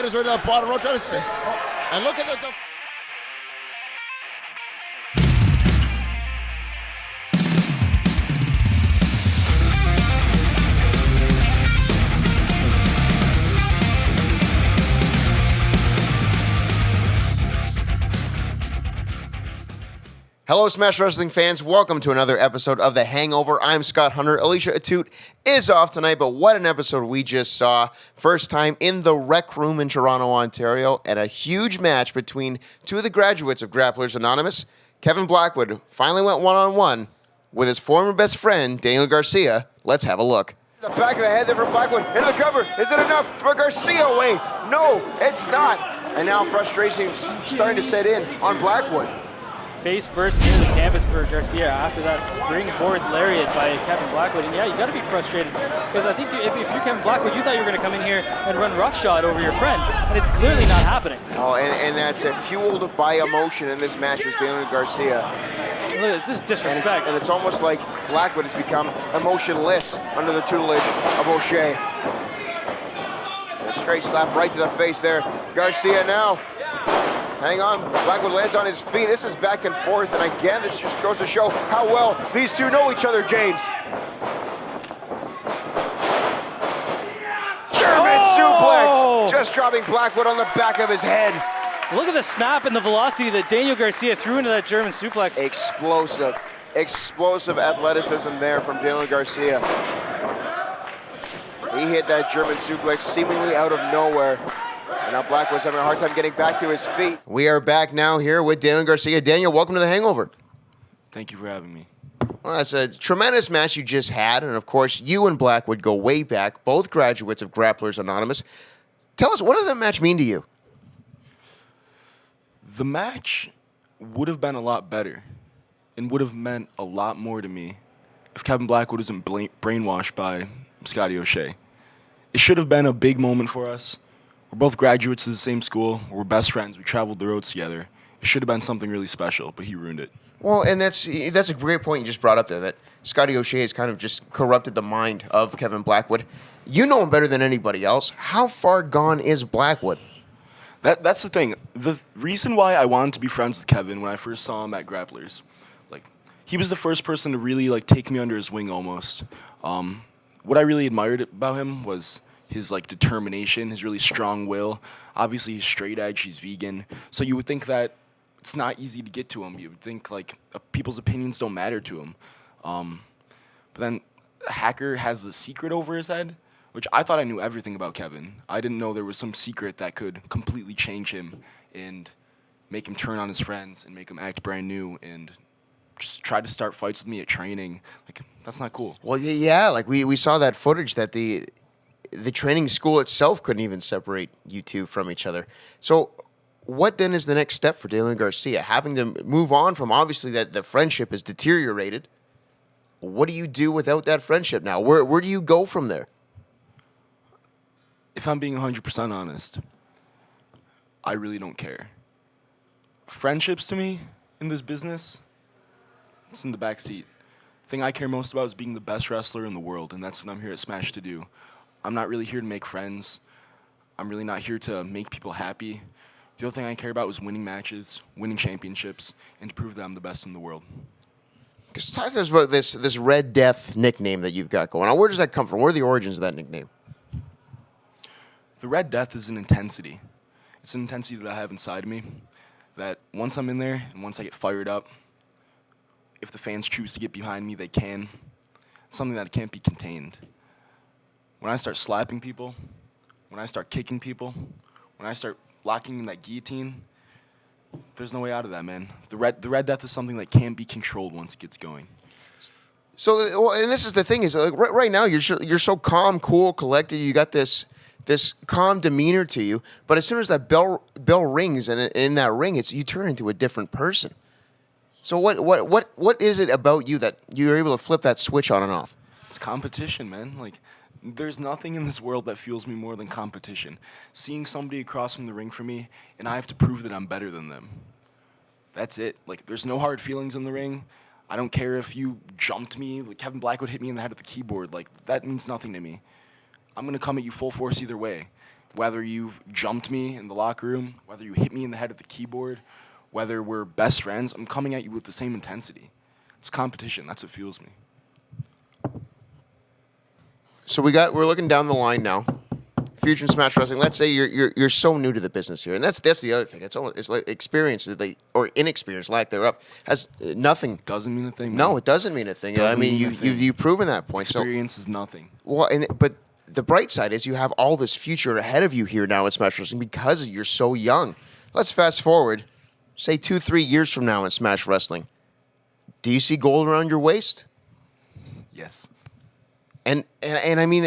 his way to the bottom row, trying to sit. And look at the... Hello, Smash Wrestling fans. Welcome to another episode of The Hangover. I'm Scott Hunter. Alicia Atut is off tonight, but what an episode we just saw. First time in the Rec Room in Toronto, Ontario, and a huge match between two of the graduates of Grapplers Anonymous. Kevin Blackwood finally went one-on-one with his former best friend, Daniel Garcia. Let's have a look. The back of the head there from Blackwood. Into the cover. Is it enough to put Garcia away? No, it's not. And now frustration is starting to set in on Blackwood. Face first near the canvas for Garcia after that springboard lariat by Kevin Blackwood. And yeah, you got to be frustrated because I think if you're Kevin Blackwood, you thought you were going to come in here and run roughshod over your friend, and it's clearly not happening. Oh, and that's fueled by emotion in this match is Daniel Garcia. Look, this is disrespect. And it's almost like Blackwood has become emotionless under the tutelage of O'Shea. A straight slap right to the face there. Garcia now. Hang on, Blackwood lands on his feet. This is back and forth, and again, this just goes to show how well these two know each other, James. German suplex, just dropping Blackwood on the back of his head. Look at the snap and the velocity that Daniel Garcia threw into that German suplex. Explosive athleticism there from Daniel Garcia. He hit that German suplex seemingly out of nowhere. And now Blackwood's having a hard time getting back to his feet. We are back now here with Daniel Garcia. Daniel, welcome to The Hangover. Thank you for having me. Well, that's a tremendous match you just had. And, of course, you and Blackwood go way back, both graduates of Grapplers Anonymous. Tell us, what does that match mean to you? The match would have been a lot better and would have meant a lot more to me if Kevin Blackwood wasn't brainwashed by Scotty O'Shea. It should have been a big moment for us. We're both graduates of the same school. We're best friends. We traveled the roads together. It should have been something really special, but he ruined it. Well, and that's a great point you just brought up there, that Scotty O'Shea has kind of just corrupted the mind of Kevin Blackwood. You know him better than anybody else. How far gone is Blackwood? That's the thing. The reason why I wanted to be friends with Kevin when I first saw him at Grapplers, he was the first person to really take me under his wing almost. What I really admired about him was his determination, his really strong will. Obviously, he's straight edge, he's vegan. So you would think that it's not easy to get to him. You would think people's opinions don't matter to him. But then a hacker has the secret over his head, which I thought I knew everything about Kevin. I didn't know there was some secret that could completely change him and make him turn on his friends and make him act brand new and just try to start fights with me at training. That's not cool. Well, yeah, we saw that footage that the training school itself couldn't even separate you two from each other. So what then is the next step for Daniel Garcia? Having to move on from, obviously, that the friendship is deteriorated. What do you do without that friendship now? Where do you go from there? If I'm being 100% honest, I really don't care. Friendships to me in this business, it's in the back seat. The thing I care most about is being the best wrestler in the world, and that's what I'm here at Smash to do. I'm not really here to make friends. I'm really not here to make people happy. The only thing I care about was winning matches, winning championships, and to prove that I'm the best in the world. Because talk to us about this Red Death nickname that you've got going on. Where does that come from? Where are the origins of that nickname? The Red Death is an intensity. It's an intensity that I have inside of me that once I'm in there and once I get fired up, if the fans choose to get behind me, they can. It's something that can't be contained. When I start slapping people, when I start kicking people, when I start locking in that guillotine, there's no way out of that, man. The Red Death is something that can't be controlled once it gets going. So, and this is the thing is, right now you're so calm, cool, collected. You got this calm demeanor to you, but as soon as that bell rings and in that ring, you turn into a different person. So what is it about you that you're able to flip that switch on and off? It's competition, man. There's nothing in this world that fuels me more than competition. Seeing somebody across from the ring from me, and I have to prove that I'm better than them. That's it. There's no hard feelings in the ring. I don't care if you jumped me. Kevin Blackwood hit me in the head with the keyboard. That means nothing to me. I'm going to come at you full force either way. Whether you've jumped me in the locker room, whether you hit me in the head at the keyboard, whether we're best friends, I'm coming at you with the same intensity. It's competition. That's what fuels me. So we're looking down the line now. Future in Smash Wrestling. Let's say you're so new to the business here, and that's the other thing. It's like experience or inexperience, lack thereof, has nothing. Doesn't mean a thing. No, man. it doesn't mean a thing. Doesn't mean a thing. You've proven that point. Experience is nothing. Well, but the bright side is you have all this future ahead of you here now in Smash Wrestling because you're so young. Let's fast forward, say 2-3 years from now in Smash Wrestling. Do you see gold around your waist? Yes. And I mean,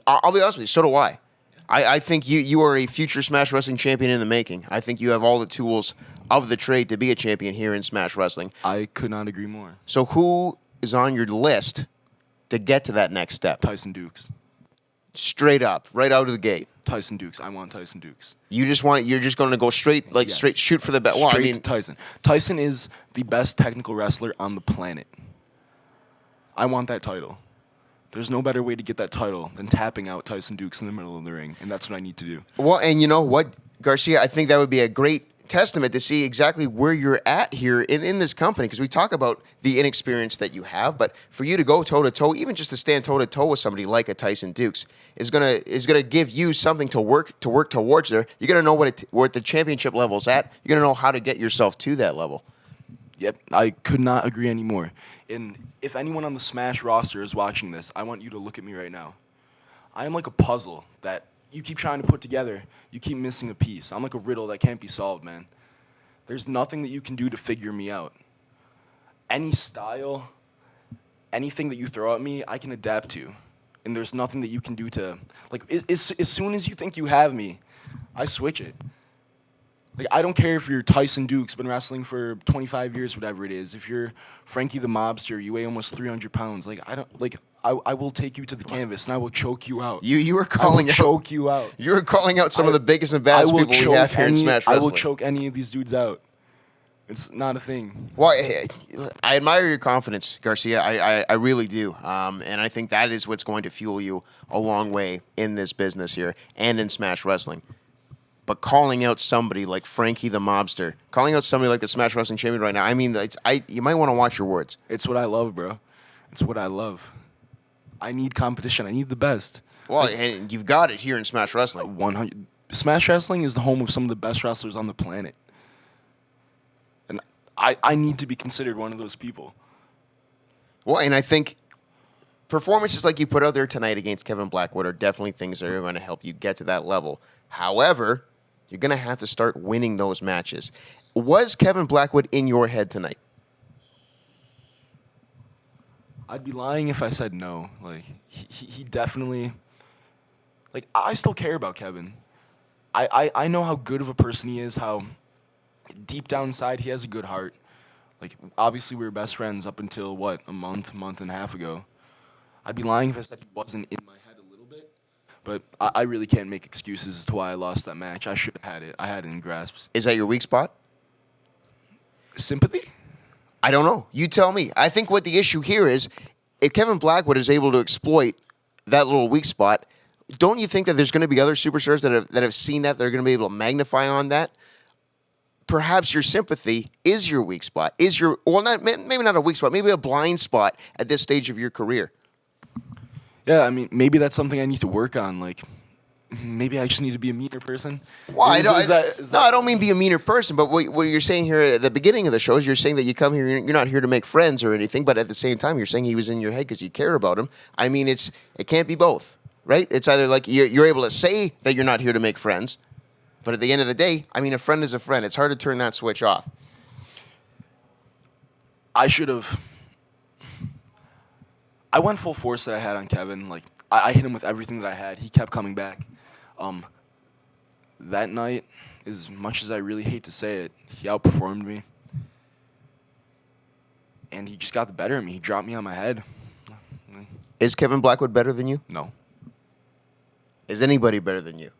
I'll be honest with you, so do I. I think you are a future Smash Wrestling champion in the making. I think you have all the tools of the trade to be a champion here in Smash Wrestling. I could not agree more. So who is on your list to get to that next step? Tyson Dukes. Straight up, right out of the gate. Tyson Dukes. I want Tyson Dukes. You're just going to go straight, Yes. straight shoot for the best. Well, Straight to Tyson. Tyson is the best technical wrestler on the planet. I want that title. There's no better way to get that title than tapping out Tyson Dukes in the middle of the ring, and that's what I need to do. Well, and you know what, Garcia, I think that would be a great testament to see exactly where you're at here in this company, because we talk about the inexperience that you have, but for you to go toe-to-toe, even just to stand toe-to-toe with somebody like a Tyson Dukes, is gonna give you something to work towards there. You're going to know where the championship level's at. You're going to know how to get yourself to that level. Yep, I could not agree anymore. And if anyone on the Smash roster is watching this, I want you to look at me right now. I am like a puzzle that you keep trying to put together. You keep missing a piece. I'm like a riddle that can't be solved, man. There's nothing that you can do to figure me out. Any style, anything that you throw at me, I can adapt to. And there's nothing that you can do to, like, as soon as you think you have me, I switch it. Like, I don't care if you're Tyson Dukes, been wrestling for 25 years, whatever it is. If you're Frankie the Mobster, you weigh almost 300 pounds. Like, I will take you to the canvas and I will choke you out. You were calling choke you out. You were calling out some of the biggest and baddest people we have here in Smash Wrestling. I will choke any of these dudes out. It's not a thing. Well, I admire your confidence, Garcia. I really do. And I think that is what's going to fuel you a long way in this business here and in Smash Wrestling. But calling out somebody like Frankie the Mobster, calling out somebody like the Smash Wrestling champion right now, I mean, you might want to watch your words. It's what I love, bro. It's what I love. I need competition. I need the best. Well, and you've got it here in Smash Wrestling. 100. Smash Wrestling is the home of some of the best wrestlers on the planet. And I need to be considered one of those people. Well, and I think performances like you put out there tonight against Kevin Blackwood are definitely things that are going to help you get to that level. However, you're going to have to start winning those matches. Was Kevin Blackwood in your head tonight? I'd be lying if I said no. Like, he definitely... Like, I still care about Kevin. I know how good of a person he is, how deep down inside he has a good heart. Like, obviously we were best friends up until, a month and a half ago. I'd be lying if I said he wasn't in my head a little bit. But I really can't make excuses as to why I lost that match. I should have had it. I had it in grasp. Is that your weak spot? Sympathy? I don't know. You tell me. I think what the issue here is, if Kevin Blackwood is able to exploit that little weak spot, don't you think that there's going to be other superstars that have seen that, they're going to be able to magnify on that? Perhaps your sympathy is your weak spot. Maybe not a weak spot, maybe a blind spot at this stage of your career. Yeah, I mean, maybe that's something I need to work on. Like, maybe I just need to be a meaner person. Well, I don't mean be a meaner person, but what you're saying here at the beginning of the show is you're saying that you come here, you're not here to make friends or anything, but at the same time, you're saying he was in your head because you care about him. I mean, it can't be both, right? It's either like you're able to say that you're not here to make friends, but at the end of the day, I mean, a friend is a friend. It's hard to turn that switch off. I should have... I went full force that I had on Kevin. Like, I hit him with everything that I had. He kept coming back. That night, as much as I really hate to say it, he outperformed me. And he just got the better of me. He dropped me on my head. Is Kevin Blackwood better than you? No. Is anybody better than you?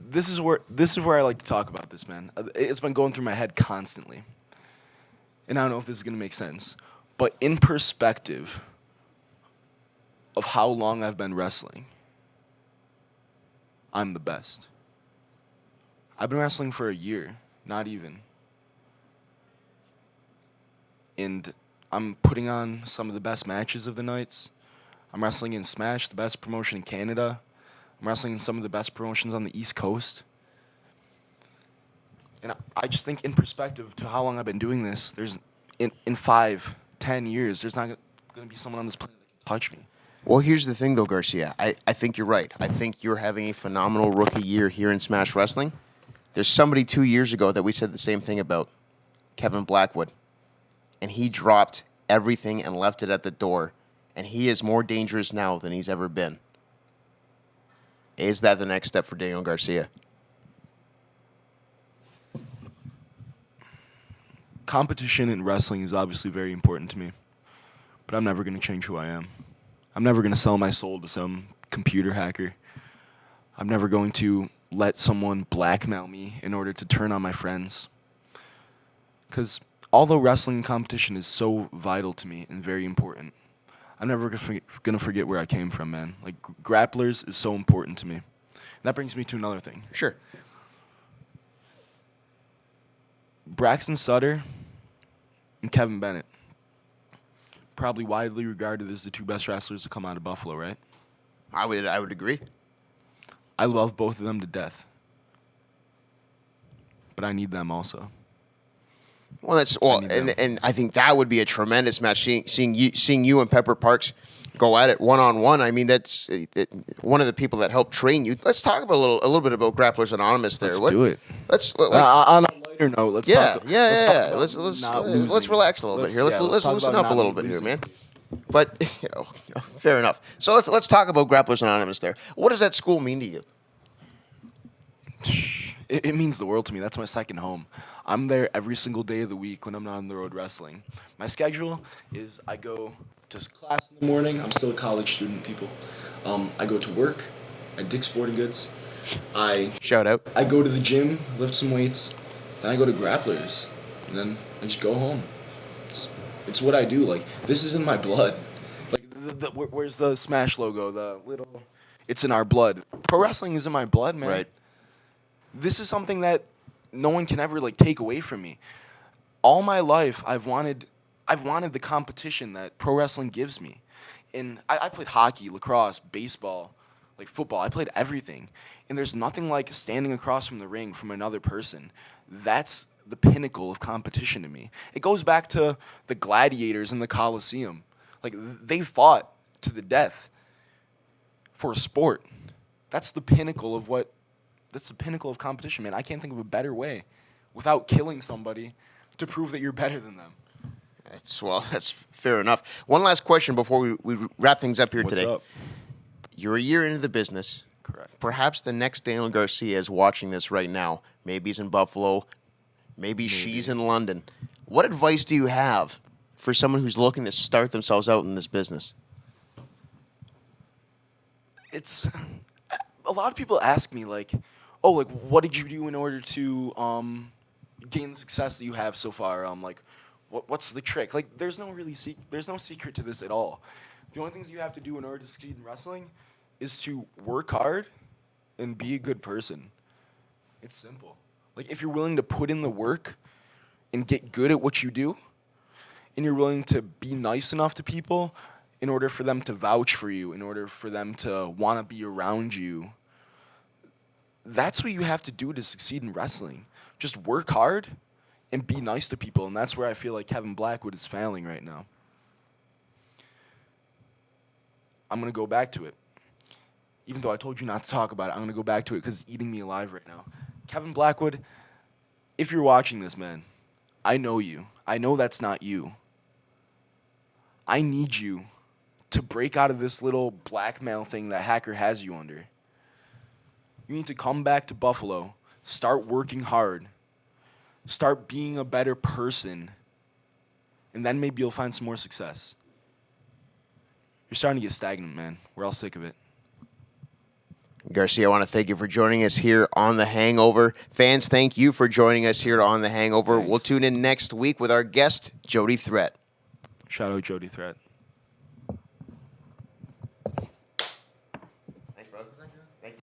This is where I like to talk about this, man. It's been going through my head constantly. And I don't know if this is going to make sense. But in perspective, of how long I've been wrestling, I'm the best. I've been wrestling for a year, not even. And I'm putting on some of the best matches of the nights. I'm wrestling in Smash, the best promotion in Canada. I'm wrestling in some of the best promotions on the East Coast. And I just think in perspective to how long I've been doing this, there's in 5, 10 years, there's not going to be someone on this planet that can touch me. Well, here's the thing, though, Garcia. I think you're right. I think you're having a phenomenal rookie year here in Smash Wrestling. There's somebody 2 years ago that we said the same thing about, Kevin Blackwood. And he dropped everything and left it at the door. And he is more dangerous now than he's ever been. Is that the next step for Daniel Garcia? Competition in wrestling is obviously very important to me. But I'm never going to change who I am. I'm never going to sell my soul to some computer hacker. I'm never going to let someone blackmail me in order to turn on my friends. Because although wrestling competition is so vital to me and very important, I'm never going to forget where I came from, man. Like, grapplers is so important to me. And that brings me to another thing. Sure. Braxton Sutter and Kevin Bennett, probably widely regarded as the two best wrestlers to come out of Buffalo, right? I would agree. I love both of them to death. But I need them also. Well, and I think that would be a tremendous match. Seeing you and Pepper Parks go at it one-on-one. I mean, that's one of the people that helped train you. Let's talk about a little bit about Grapplers Anonymous there. Let's do it. On a lighter note, let's relax a little bit here. Let's loosen up a little bit here, man. But fair enough. So let's talk about Grapplers Anonymous there. What does that school mean to you? It means the world to me. That's my second home. I'm there every single day of the week when I'm not on the road wrestling. My schedule is I go to class in the morning. I'm still a college student, people. I go to work at Dick's Sporting Goods. Shout out. I go to the gym, lift some weights. Then I go to Grapplers. And then I just go home. It's what I do. Like, this is in my blood. Like, where's the Smash logo? The little... It's in our blood. Pro wrestling is in my blood, man. Right. This is something that no one can ever, like, take away from me. All my life, I've wanted the competition that pro wrestling gives me. And I played hockey, lacrosse, baseball, like football. I played everything. And there's nothing like standing across from the ring from another person. That's the pinnacle of competition to me. It goes back to the gladiators in the Colosseum. Like, they fought to the death for a sport. That's the pinnacle of competition, man. I can't think of a better way without killing somebody to prove that you're better than them. That's fair enough. One last question before we wrap things up here today. What's up? You're a year into the business. Correct. Perhaps the next Daniel Garcia is watching this right now. Maybe he's in Buffalo. Maybe she's in London. What advice do you have for someone who's looking to start themselves out in this business? It's a lot of people ask me, like, oh, like, what did you do in order to gain the success that you have so far? Like, what's the trick? Like, there's no secret to this at all. The only things you have to do in order to succeed in wrestling is to work hard and be a good person. It's simple. Like, if you're willing to put in the work and get good at what you do, and you're willing to be nice enough to people in order for them to vouch for you, in order for them to want to be around you, that's what you have to do to succeed in wrestling. Just work hard and be nice to people, and that's where I feel like Kevin Blackwood is failing right now. I'm going to go back to it. Even though I told you not to talk about it, I'm going to go back to it because it's eating me alive right now. Kevin Blackwood, if you're watching this, man, I know you. I know that's not you. I need you to break out of this little blackmail thing that Hacker has you under. You need to come back to Buffalo, start working hard, start being a better person, and then maybe you'll find some more success. You're starting to get stagnant, man. We're all sick of it. Garcia, I want to thank you for joining us here on The Hangover. Fans, thank you for joining us here on The Hangover. Thanks. We'll tune in next week with our guest, Jody Threat. Shout out Jody Threat. bro. Thank you.